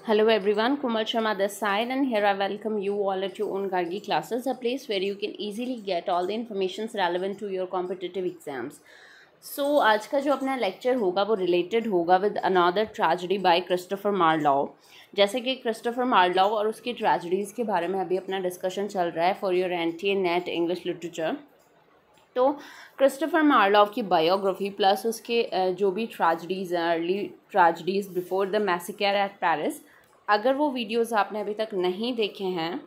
Hello everyone, Kumal Sharma this side, and here I welcome you all at your own Gargi classes, a place where you can easily get all the informations relevant to your competitive exams. So आज का जो अपना lecture होगा वो related होगा with another tragedy bye Christopher Marlowe. जैसे कि Christopher Marlowe और उसकी ट्रेजेडीज़ के बारे में अभी अपना डिस्कशन चल रहा है for your NTA net English literature. तो क्रिस्टोफर मार्लोव की बायोग्राफी प्लस उसके जो भी ट्रेजेडीज़ हैं, early tragedies before the massacre at Paris, अगर वो वीडियोज़ आपने अभी तक नहीं देखे हैं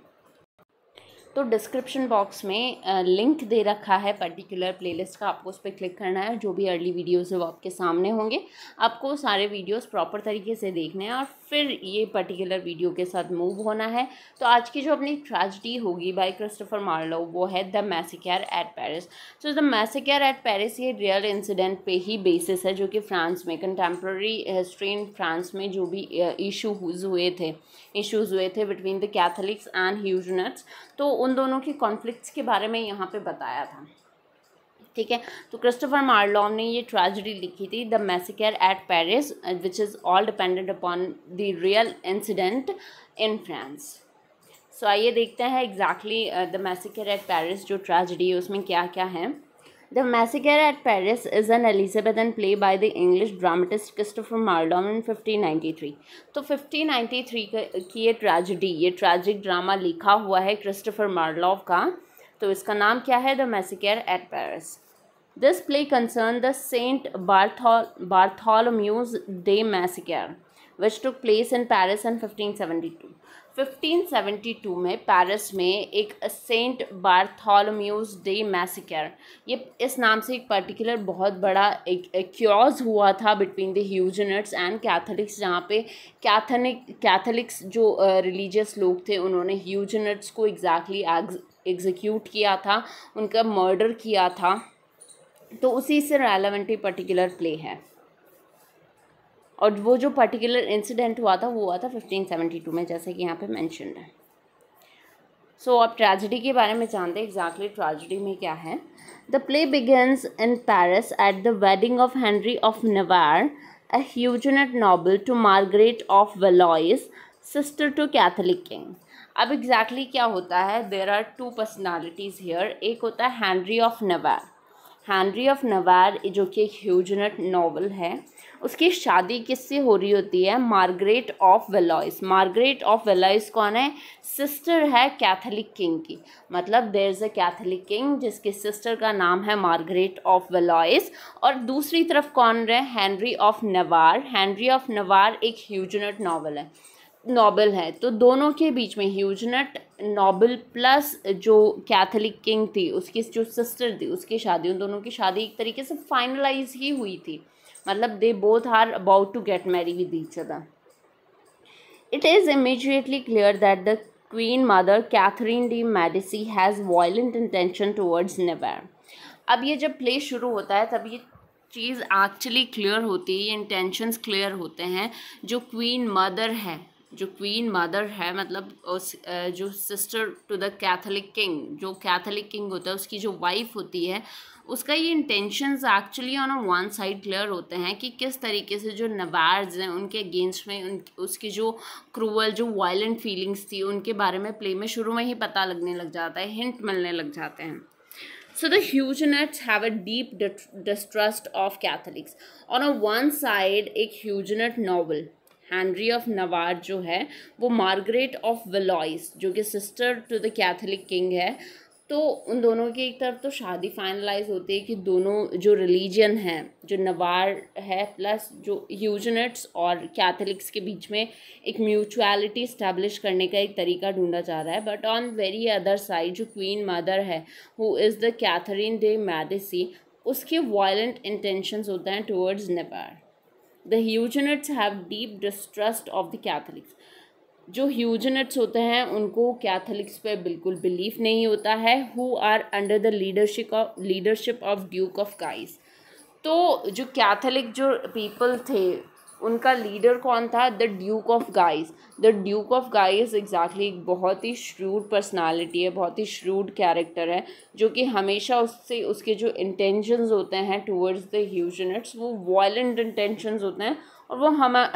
तो डिस्क्रिप्शन बॉक्स में लिंक दे रखा है पर्टिकुलर प्लेलिस्ट का, आपको उस पर क्लिक करना है। जो भी अर्ली वीडियोज़ है वो आपके सामने होंगे, आपको सारे वीडियोज़ प्रॉपर तरीके से देखने हैं और फिर ये पर्टिकुलर वीडियो के साथ मूव होना है। तो आज की जो अपनी ट्रेजेडी होगी बाय क्रिस्टोफर मार्लोव वो है the massacre at Paris. So the massacre at Paris ये रियल इंसिडेंट पे ही बेसिस है, जो कि फ्रांस में कंटेम्प्रेरी हिस्ट्री इन फ्रांस में जो भी इशूज़ हुए थे बिटवीन द कैथोलिक्स एंड ह्यूजनेट्स, तो उन दोनों की कॉन्फ्लिक्ट्स के बारे में यहाँ पे बताया था। ठीक है, तो क्रिस्टोफर मार्लोव ने ये ट्रेजेडी लिखी थी the massacre at Paris, which is all dependent upon the real incident in France. So आइए देखते हैं exactly the massacre at Paris जो ट्रेजेडी है उसमें क्या क्या है। The Massacre at Paris is an Elizabethan play by the English dramatist Christopher Marlowe in 1593। तो 1593 की ये ट्रेजेडी, ये ट्रैजिक ड्रामा लिखा हुआ है क्रिस्टोफर मार्लोव का। तो इसका नाम क्या है? The massacre at Paris. This play concerned the Saint Bartholomew's Day Massacre, which took place in Paris in 1572। 1572 में पेरिस में एक सेंट बार्थोलोम्यूज डे मैसेकर, ये इस नाम से एक पर्टिकुलर बहुत बड़ा एक क्यॉज हुआ था बिटवीन द ह्यूजनेट्स एंड कैथोलिक्स, जहाँ पे कैथोलिक्स जो रिलीजियस लोग थे उन्होंने ह्यूजनेट्स को एग्जैक्टली एग्जीक्यूट किया था, उनका मर्डर किया था। तो उसी से रेलेवेंट ही पर्टिकुलर प्ले है, और वो जो पर्टिकुलर इंसिडेंट हुआ था वो हुआ था 1572 में, जैसे कि यहाँ पे मेंशन्ड है। सो अब ट्रेजेडी के बारे में जानते हैं एग्जैक्टली ट्रेजेडी में क्या है। The play begins in Paris at the wedding of Henry of Navarre, a Huguenot noble, to Margaret of Valois, sister to Catholic king. अब एग्जैक्टली क्या होता है? There are two personalities here. एक होता है Henry of Navarre. Henry of Navarre जो कि एक ह्यूजेनेट नॉवल है, उसकी शादी किससे हो रही होती है? Margaret of Valois. Margaret of Valois कौन है? सिस्टर है कैथोलिक किंग की। मतलब there is a Catholic king जिसकी सिस्टर का नाम है मार्गरेट ऑफ वेलोइस, और दूसरी तरफ कौन रहे? Henry of Navarre. Henry of noir एक ह्यूजेनेट नॉबल है। तो दोनों के बीच में ह्यूजेनेट नॉबल प्लस जो कैथोलिक किंग थी उसकी जो सिस्टर थी उसकी शादी, उन दोनों की शादी एक तरीके से फाइनलाइज ही हुई थी। मतलब they both are about to get marry with each other. It is immediately clear that the queen mother Catherine de Medici has violent intention towards Navarre. अब ये जब प्ले शुरू होता है तब ये चीज़ एक्चुअली क्लियर होती है, ये इंटेंशंस क्लियर होते हैं। जो क्वीन मदर है मतलब उस जो sister to the Catholic king, जो कैथोलिक किंग होता है उसकी जो वाइफ होती है, उसका ये intentions actually on one side clear होते हैं कि किस तरीके से जो नवार्स हैं उनके अगेंस्ट में उसकी जो क्रूअल जो वायलेंट फीलिंग्स थी उनके बारे में प्ले में शुरू में ही पता लगने लग जाता है, हिंट मिलने लग जाते हैं। So the Huguenots have a deep distrust of Catholics. On a one side एक Huguenot novel Henry of Navarre जो है वो मार्गरेट ऑफ वेलोइस जो कि sister to the Catholic king है, तो उन दोनों की एक तरफ तो शादी फाइनलाइज होती है कि दोनों जो रिलीजन हैं, जो नवार है प्लस जो ह्यूजेनेट्स और कैथोलिक्स के बीच में एक म्यूचुअलिटी इस्टेब्लिश करने का एक तरीका ढूंढा जा रहा है। But on very other side जो क्वीन मदर है who is the Catherine de Medici, उसके वायलेंट इंटेंशंस होते हैं towards Navarre. The Huguenots have deep distrust of the Catholics। जो ह्यूजेनेट्स होते हैं उनको कैथोलिक्स पे बिल्कुल बिलीफ नहीं होता है। Who are under the leadership of Duke of Guise. तो जो कैथोलिक जो पीपल थे उनका लीडर कौन था? The Duke of guys. The Duke of guys exactly एक बहुत ही श्रूड पर्सनालिटी है, बहुत ही श्रूड कैरेक्टर है, जो कि हमेशा उससे उसके जो इंटेंशंस होते हैं टुवर्ड्स द ह्यूजेनेट्स वो वायलेंट इंटेंशंस होते हैं, और वो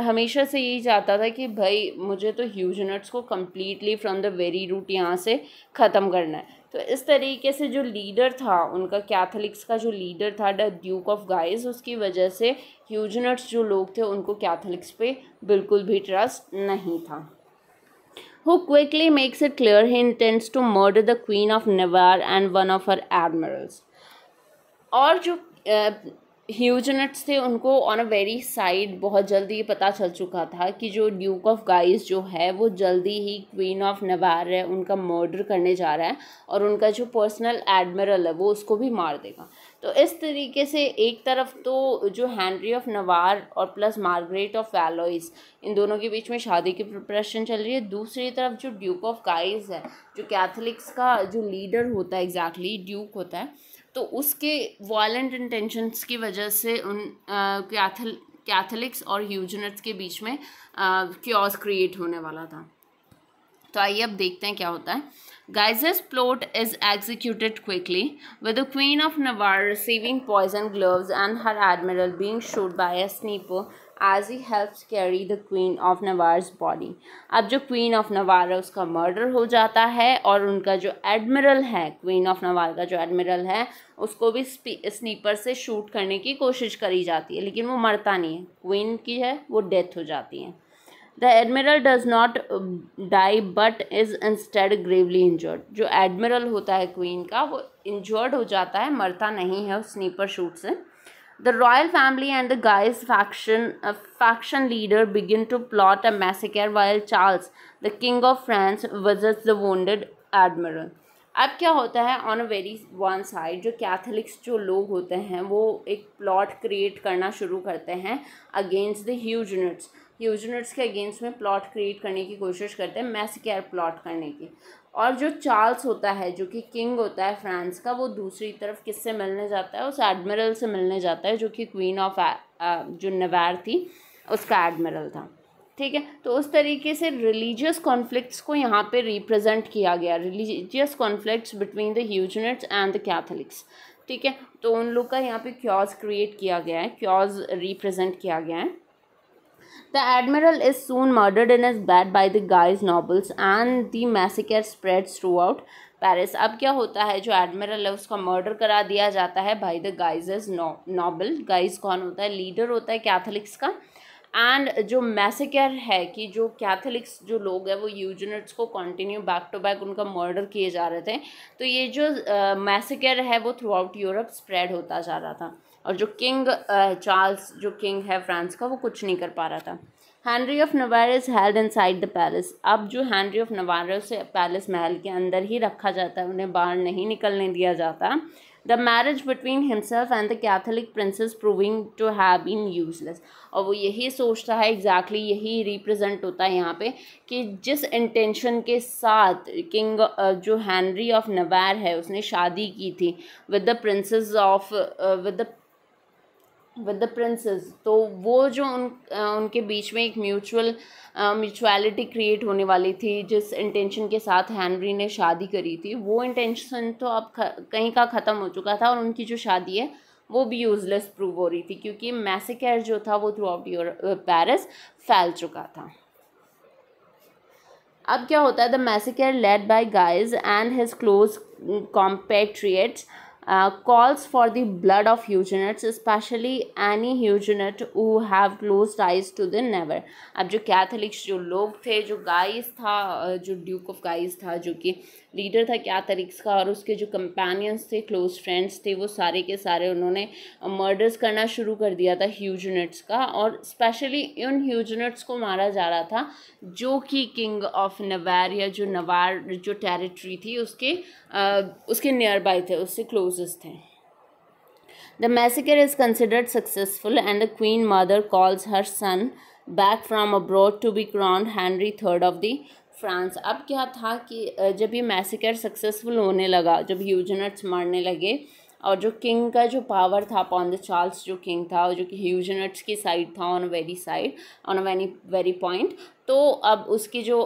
हमेशा से यही चाहता था कि भाई मुझे तो ह्यूजेनिट्स को completely from the very root यहाँ से ख़त्म करना है। तो इस तरीके से जो लीडर था उनका, कैथोलिक्स का जो लीडर था द ड्यूक ऑफ गाइज, उसकी वजह से ह्यूजेनिट्स जो लोग थे उनको कैथोलिक्स पे बिल्कुल भी ट्रस्ट नहीं था। Who quickly makes it clear he intends to murder the Queen of Navarre and one of her admirals. और जो ह्यूजेनिट्स थे उनको ऑन अ वेरी साइड बहुत जल्दी ये पता चल चुका था कि जो ड्यूक ऑफ गाइस जो है वो जल्दी ही क्वीन ऑफ नवार है उनका मर्डर करने जा रहा है और उनका जो पर्सनल एडमिरल है वो उसको भी मार देगा। तो इस तरीके से एक तरफ तो जो हेनरी ऑफ नवार और प्लस मार्गरेट ऑफ वैलोइस, इन दोनों के बीच में शादी की प्रिपरेशन चल रही है। दूसरी तरफ जो ड्यूक ऑफ गाइस है, जो कैथोलिक्स का जो लीडर होता है, एग्जैक्टली ड्यूक होता है, तो उसके वायलेंट इंटेंशंस की वजह से उन कैथोलिक्स और ह्यूजेनिट्स के बीच में क्योस क्रिएट होने वाला था। तो आइए अब देखते हैं क्या होता है। Guise's plot is executed quickly, with the Queen of Navarre receiving poison gloves and her admiral being shot by a sniper as he helps carry the Queen of Navarre's body. अब जो Queen of Navarre है उसका murder हो जाता है और उनका जो एडमिरल है, Queen of Navarre का जो एडमिरल है, उसको भी स्नीपर से शूट करने की कोशिश करी जाती है, लेकिन वो मरता नहीं है। क्वीन की है वो डेथ हो जाती है। The admiral does not die but is instead gravely injured. जो एडमिरल होता है क्वीन का वो इंजर्ड हो जाता है, मरता नहीं है उस स्नीपर शूट से। The royal family and the Guise faction leader begin to plot a massacre while Charles, the king of France, visits the wounded admiral. अब क्या होता है, on a very one side जो कैथोलिक्स जो लोग होते हैं वो एक प्लॉट क्रिएट करना शुरू करते हैं अगेंस्ट द ह्यूजेनिट्स के अगेंस्ट में प्लॉट क्रिएट करने की कोशिश करते हैं, मैसेकर प्लॉट करने की। और जो चार्ल्स होता है जो कि किंग होता है फ्रांस का, वो दूसरी तरफ किससे मिलने जाता है, उस एडमिरल से मिलने जाता है जो कि क्वीन ऑफ जो नवार थी उसका एडमिरल था। ठीक है, तो उस तरीके से रिलीजियस कॉन्फ्लिक्ट्स को यहाँ पे रिप्रेजेंट किया गया, religious conflicts between the Huguenots and the Catholics. ठीक है, तो उन लोग का यहाँ पे क्योज क्रिएट किया गया है, क्योज रिप्रेजेंट किया गया है। The admiral is soon murdered in his bed by the Guise nobles and the massacre spreads throughout Paris. अब क्या होता है, जो एडमिरल है उसका मर्डर करा दिया जाता है by the guises noble. Guys कौन होता है, लीडर होता है कैथोलिक्स का। एंड जो मैसेकर है कि जो कैथोलिक्स जो लोग हैं वो ह्यूजेनिट्स को कंटिन्यू बैक टू बैक उनका मर्डर किए जा रहे थे, तो ये जो मैसेकर है वो थ्रू आउट यूरोप स्प्रेड होता जा रहा था। और जो किंग चार्ल्स जो किंग है फ्रांस का वो कुछ नहीं कर पा रहा था। Henry of noir is held inside the palace. अब जो हेनरी ऑफ नवार है उसे पैलेस महल के अंदर ही रखा जाता है, उन्हें बाहर नहीं निकलने दिया जाता। The marriage between himself and the Catholic princess proving to have been useless. और वो यही सोचता है, एग्जैक्टली यही रिप्रेजेंट होता है यहाँ पे कि जिस इंटेंशन के साथ किंग जो हेनरी ऑफ नवार है उसने शादी की थी with the princess of with the princess, तो वो जो उनके बीच में एक म्यूचुअलिटी क्रिएट होने वाली थी, जिस इंटेंशन के साथ हेनरी ने शादी करी थी, वो इंटेंशन तो अब कहीं का ख़त्म हो चुका था और उनकी जो शादी है वो भी यूजलेस प्रूव हो रही थी क्योंकि मैसेकर जो था वो थ्रू आउट पेरिस फैल चुका था। अब क्या होता है, the massacre led by guys and his close compatriots calls for the blood of Huguenots, especially any Huguenot who have close ties to the Navarre. अब जो कैथोलिक्स जो लोग थे, जो गाइस था, जो ड्यूक ऑफ गाइस था जो कि लीडर था कैथोलिक्स का, और उसके जो कंपेनियंस थे, क्लोज फ्रेंड्स थे, वो सारे के सारे उन्होंने मर्डर्स करना शुरू कर दिया था ह्यूजेनिट्स का। और स्पेशली उन ह्यूजेनिट्स को मारा जा रहा था जो कि किंग ऑफ नवार या जो नवार जो टेरिटरी थी उसके नियर बाय थे, उससे क्लोजेस्ट थे। The massacre is considered successful and the queen mother calls her son back from abroad to be crowned Henry III of the France. अब क्या था कि जब ये मैसेकर सक्सेसफुल होने लगा, जब ह्यूजेनिट्स मरने लगे और जो किंग का जो पावर था अपॉन द चार्ल्स जो किंग था और जो कि ह्यूजेनिट्स की साइड था ऑन अ वेरी पॉइंट, तो अब उसकी जो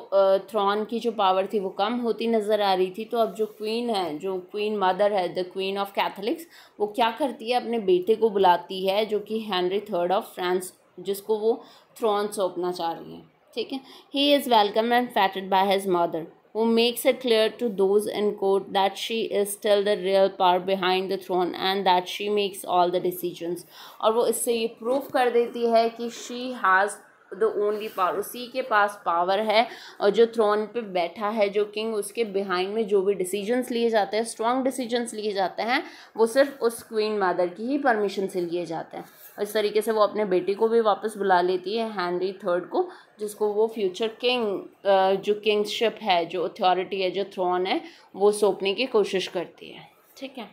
थ्रॉन की जो पावर थी वो कम होती नज़र आ रही थी। तो अब जो क्वीन है, जो क्वीन मदर है, द क्वीन ऑफ कैथोलिक्स, वो क्या करती है, अपने बेटे को बुलाती है जो कि हेनरी III ऑफ फ्रांस जिसको वो थ्रोन सौंपना चाह रही है, ठीक है। He is welcome and fetid by his mother who makes it clear to those in court that she is still the real power behind the throne and that she makes all the decisions। और वो इससे ये proof कर देती है कि she has the only power, उसी के पास पावर है, और जो थ्रोन पे बैठा है जो किंग, उसके बिहाइंड में जो भी डिसीजंस लिए जाते हैं, स्ट्रॉन्ग डिसीजंस लिए जाते हैं, वो सिर्फ उस क्वीन मदर की ही परमिशन से लिए जाते हैं। इस तरीके से वो अपने बेटे को भी वापस बुला लेती है, हेनरी थर्ड को, जिसको वो फ्यूचर किंग जो किंगशिप है, जो अथॉरिटी है, जो थ्रोन है, वो सौंपने की कोशिश करती है, ठीक है।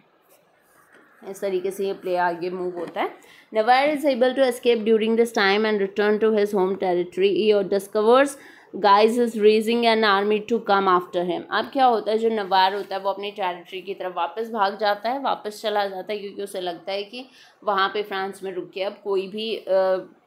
इस तरीके से ये प्ले आगे मूव होता है। Navarre is able to escape during this time and return to his home territory. He discovers Guise is raising an army to come after him. अब क्या होता है, जो नवार होता है वो अपनी टेरिटरी की तरफ वापस भाग जाता है, वापस चला जाता है, क्योंकि उसे लगता है कि वहाँ पे फ्रांस में रुक के अब कोई भी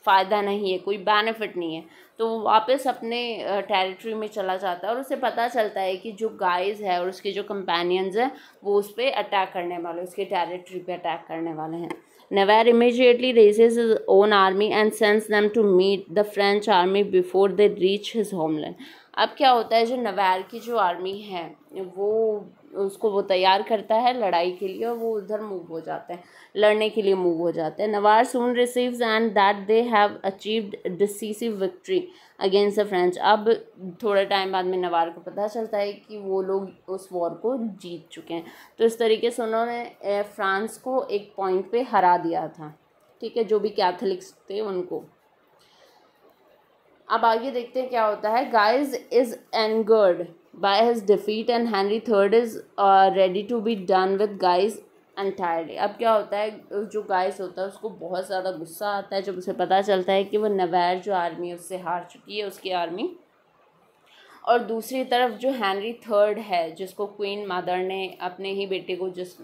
फ़ायदा नहीं है, कोई बेनिफिट नहीं है, तो वो वापस अपने टेरिटरी में चला जाता है। और उसे पता चलता है कि जो गाइज है और उसके जो कंपेनियंस हैं वो उस पर अटैक करने वाले, उसके टेरिटरी पे अटैक करने वाले हैं। Navarre immediately raises his own army and sends them to meet the French army before they reach his homeland। अब क्या होता है, जो नवार की जो आर्मी है वो उसको वो तैयार करता है लड़ाई के लिए, और वो उधर मूव हो जाते हैं, लड़ने के लिए मूव हो जाते हैं। Noir soon receives and that they have achieved decisive victory against the French. अब थोड़े टाइम बाद में नवार को पता चलता है कि वो लोग उस वॉर को जीत चुके हैं। तो इस तरीके से उन्होंने फ्रांस को एक पॉइंट पे हरा दिया था, ठीक है, जो भी कैथोलिक्स थे उनको। अब आगे देखते हैं क्या होता है। Guise is angered by his defeat and Henry third is ready to be done with Guise entirely. अब क्या होता है, जो गाइस होता है उसको बहुत ज़्यादा गुस्सा आता है जब उसे पता चलता है कि वो नवार जो आर्मी है उससे हार चुकी है, उसकी आर्मी। और दूसरी तरफ जो हेनरी थर्ड है, जिसको क्वीन मदर ने अपने ही बेटे को जिस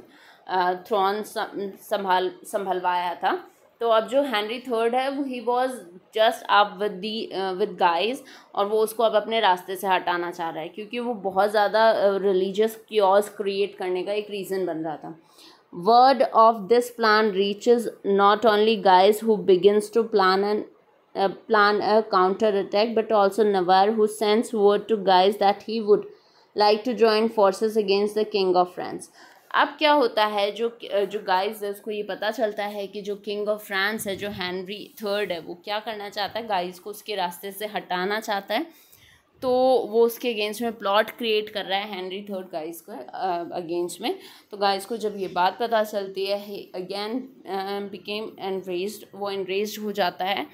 थ्रोन संभलवाया था, तो अब जो हेनरी थर्ड है वो he was just up with guys, और वो उसको अब अपने रास्ते से हटाना चाह रहा है, क्योंकि वो बहुत ज़्यादा रिलीजियस क्योस क्रिएट करने का एक रीज़न बन रहा था। Word of this plan reaches not only guys who begins to plan a counter attack, but also Navarre, who sends word to guys that he would like to join forces against the king of France। अब क्या होता है, जो guys है उसको ये पता चलता है कि जो किंग ऑफ फ्रांस है, जो हेनरी थर्ड है, वो क्या करना चाहता है, गाइस को उसके रास्ते से हटाना चाहता है। तो वो उसके अगेंस्ट में प्लॉट क्रिएट कर रहा है हेनरी थर्ड गाइस को अगेंस्ट में। तो गाइस को जब ये बात पता चलती है, ही अगेन बिकेम एनरेज्ड, वो एनरेज्ड हो जाता है।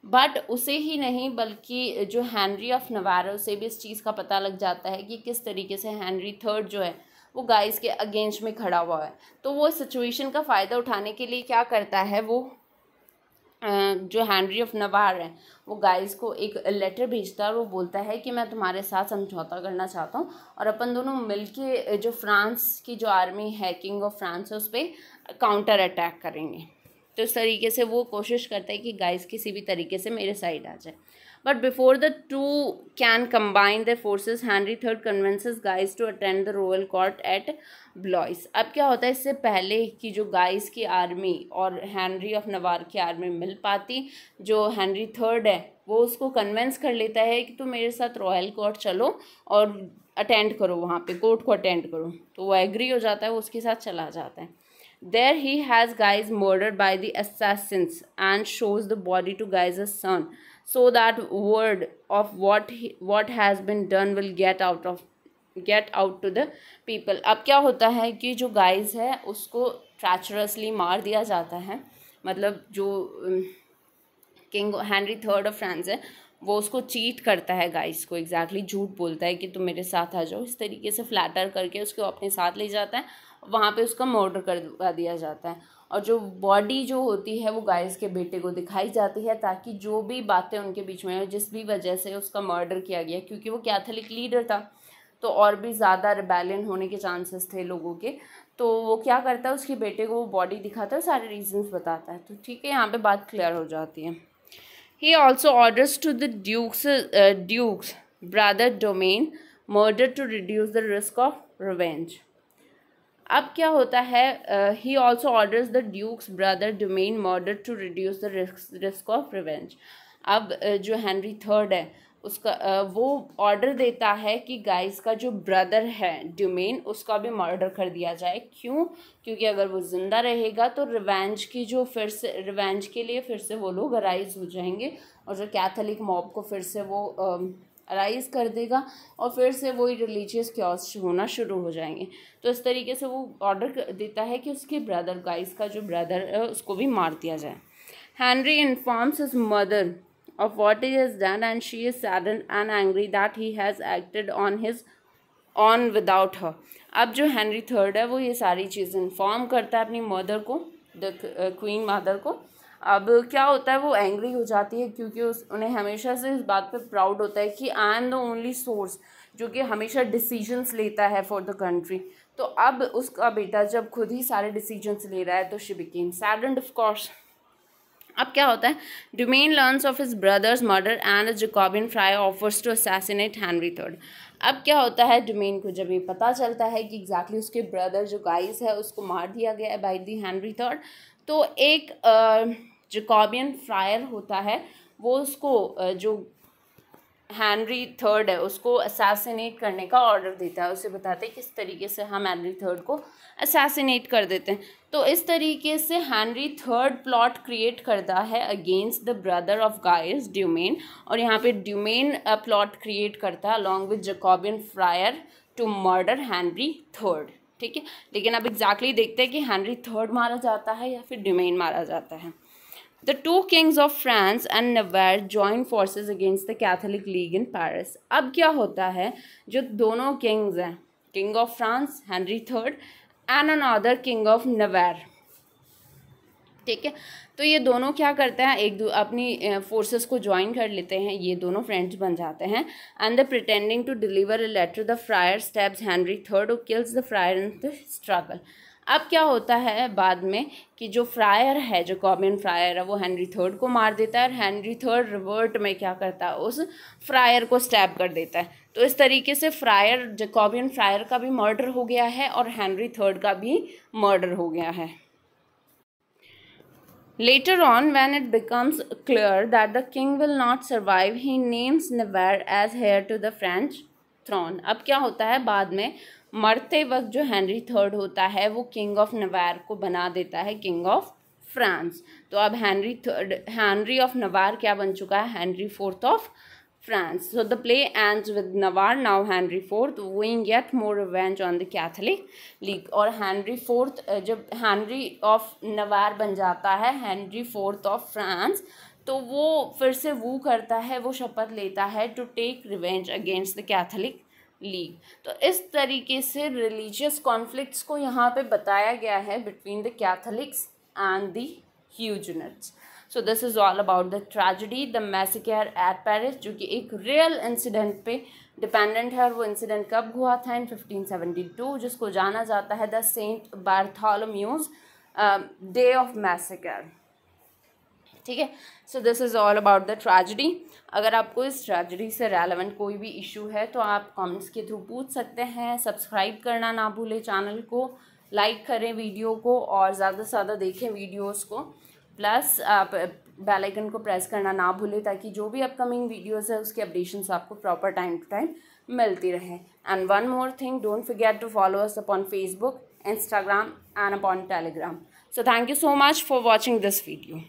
बट उसे ही नहीं बल्कि जो हेनरी ऑफ नवार है उसे भी इस चीज़ का पता लग जाता है कि किस तरीके से हेनरी थर्ड जो है वो गाइस के अगेंस्ट में खड़ा हुआ है। तो वो सिचुएशन का फ़ायदा उठाने के लिए क्या करता है, वो जो हेनरी ऑफ नवार है वो गाइस को एक लेटर भेजता है, और वो बोलता है कि मैं तुम्हारे साथ समझौता करना चाहता हूँ, और अपन दोनों मिलके जो फ्रांस की जो आर्मी है, किंग ऑफ फ्रांस है, उस पर काउंटर अटैक करेंगे। तो इस तरीके से वो कोशिश करता है कि गाइस किसी भी तरीके से मेरे साइड आ जाए। But before the two can combine their forces, Henry third convinces Guise to attend the royal court at Blois. अब क्या होता है, इससे पहले कि जो गाइस की आर्मी और हेनरी ऑफ नवार की आर्मी मिल पाती, जो हेनरी थर्ड है वो उसको कन्विंस कर लेता है कि तुम मेरे साथ रॉयल कोर्ट चलो और अटेंड करो, वहाँ पे कोर्ट को अटेंड करो। तो वो एग्री हो जाता है, वो उसके साथ चला जाता है। There he has Guy's murdered by the assassins and shows the body to Guy's son, so that word of what has been done will get out to the people। अब क्या होता है कि जो गाइज है उसको ट्रैचरसली मार दिया जाता है, मतलब जो king Henry third of France है वो उसको चीट करता है गाइस को, एग्जैक्टली झूठ बोलता है कि तुम मेरे साथ आ जाओ, इस तरीके से फ्लैटर करके उसको अपने साथ ले जाता है, वहाँ पे उसका मर्डर करवा दिया जाता है। और जो बॉडी जो होती है वो गाइस के बेटे को दिखाई जाती है, ताकि जो भी बातें उनके बीच में जिस भी वजह से उसका मर्डर किया गया, क्योंकि वो कैथोलिक लीडर था तो और भी ज़्यादा रिबेलियन होने के चांसेस थे लोगों के। तो वो क्या करता है, उसके बेटे को वो बॉडी दिखाता है, सारे रीजंस बताता है। तो ठीक है, यहाँ पे बात क्लियर हो जाती है। He also orders to the duke's brother domain murder to reduce the risk of revenge। अब क्या होता है, he also orders the duke's brother Mayenne murder to reduce the risk of revenge. अब जो हेनरी थर्ड है उसका वो order देता है कि गाइस का जो ब्रदर है ड्यूमेन उसका भी मर्डर कर दिया जाए। क्यों? क्योंकि अगर वो ज़िंदा रहेगा तो रिवेंज की जो फिर से रिवेंज के लिए फिर से वो लोग अराइज हो जाएंगे और जो कैथोलिक मॉब को फिर से वो अराइज कर देगा और फिर से वही रिलीजियस क्योस होना शुरू हो जाएंगे। तो इस तरीके से वो ऑर्डर देता है कि उसके ब्रदर गाइस का जो ब्रदर है उसको भी मार दिया जाए। Henry informs his mother of what he has done and she is saddened and angry that he has acted on without her। अब जो हेनरी थर्ड है वो ये सारी चीज़ इन्फॉर्म करता है अपनी मदर को, द क्वीन मदर को। अब क्या होता है, वो एंग्री हो जाती है क्योंकि उन्हें हमेशा से इस बात पे प्राउड होता है कि I am the only source जो कि हमेशा डिसीजंस लेता है फॉर द कंट्री। तो अब उसका बेटा जब खुद ही सारे डिसीजंस ले रहा है तो she became saddened of course. अब क्या होता है, Mayenne learns of his brother's murder and Jacobean friar offers to assassinate Henry third. अब क्या होता है, डोमेन को जब ये पता चलता है कि एग्जैक्टली उसके ब्रदर जो गाइस है उसको मार दिया गया है बाय दी हेनरी थर्ड, तो एक जैकोबियन फ्रायर होता है वो उसको जो हेनरी थर्ड है उसको असैसिनेट करने का ऑर्डर देता है। उसे बताते हैं किस तरीके से हम हेनरी थर्ड को असैसिनेट कर देते हैं। तो इस तरीके से हेनरी थर्ड प्लॉट क्रिएट करता है against the brother of Guise Dumaine, और यहाँ पे ड्यूमेन प्लॉट क्रिएट करता है along with Jacobin friar to murder Henry third. ठीक है, लेकिन अब एग्जैक्टली देखते हैं कि हेनरी थर्ड मारा जाता है या फिर ड्यूमेन मारा जाता है। The two kings of France and Navarre joined forces against the Catholic League in Paris। अब क्या होता है, जो दोनों किंग्स हैं, king of France Henry third and another king of noir, ठीक है, तो ये दोनों क्या करते हैं, अपनी फोर्सेस को ज्वाइन कर लेते हैं, ये दोनों फ्रेंड्स बन जाते हैं। And the pretending to deliver a letter the friar stabs Henry third और kills the friar in the struggle. अब क्या होता है बाद में कि जो फ्रायर है, जो जैकोबियन फ्रायर है, वो हेनरी थर्ड को मार देता है और हेनरी थर्ड रिवर्ट में क्या करता है, उस फ्रायर को स्टैब कर देता है। तो इस तरीके से फ्रायर, जैकोबियन फ्रायर का भी मर्डर हो गया है और हेनरी थर्ड का भी मर्डर हो गया है। Later on, when it becomes clear that the king will not survive, he names Navarre as heir to the French throne। अब क्या होता है, बाद में मरते वक्त जो हेनरी थर्ड होता है वो किंग ऑफ नवार को बना देता है किंग ऑफ फ्रांस। तो अब हेनरी ऑफ नवार क्या बन चुका है, Henry fourth of France। So the play ends with Navarre, now Henry IV, wooing yet more revenge on the Catholic League। और हेनरी फोर्थ जब हेनरी ऑफ नवार बन जाता है हेनरी फोर्थ ऑफ फ्रांस, तो वो फिर से वू करता है, वो शपथ लेता है to take revenge against the Catholic League. तो इस तरीके से रिलीजियस कॉन्फ्लिक्ट्स को यहाँ पे बताया गया है between the Catholics and the Huguenots. So this is all about the tragedy the massacre at Paris, जो कि एक रियल इंसिडेंट पे डिपेंडेंट है। और वो इंसिडेंट कब हुआ था, इन 1572, जिसको जाना जाता है the Saint Bartholomew's day of massacre. ठीक है, so this is all about the tragedy. अगर आपको इस ट्रेजेडी से रेलेवेंट कोई भी इशू है तो आप कमेंट्स के थ्रू पूछ सकते हैं। सब्सक्राइब करना ना भूलें चैनल को, लाइक करें वीडियो को और ज़्यादा से ज़्यादा देखें वीडियोस को। प्लस आप बेल आइकन को प्रेस करना ना भूलें ताकि जो भी अपकमिंग वीडियोस है उसकी अपडेशंस आपको प्रॉपर टाइम टू टाइम मिलती रहे। And one more thing, don't forget to follow us upon Facebook, Instagram and upon Telegram. So thank you so much for watching this video.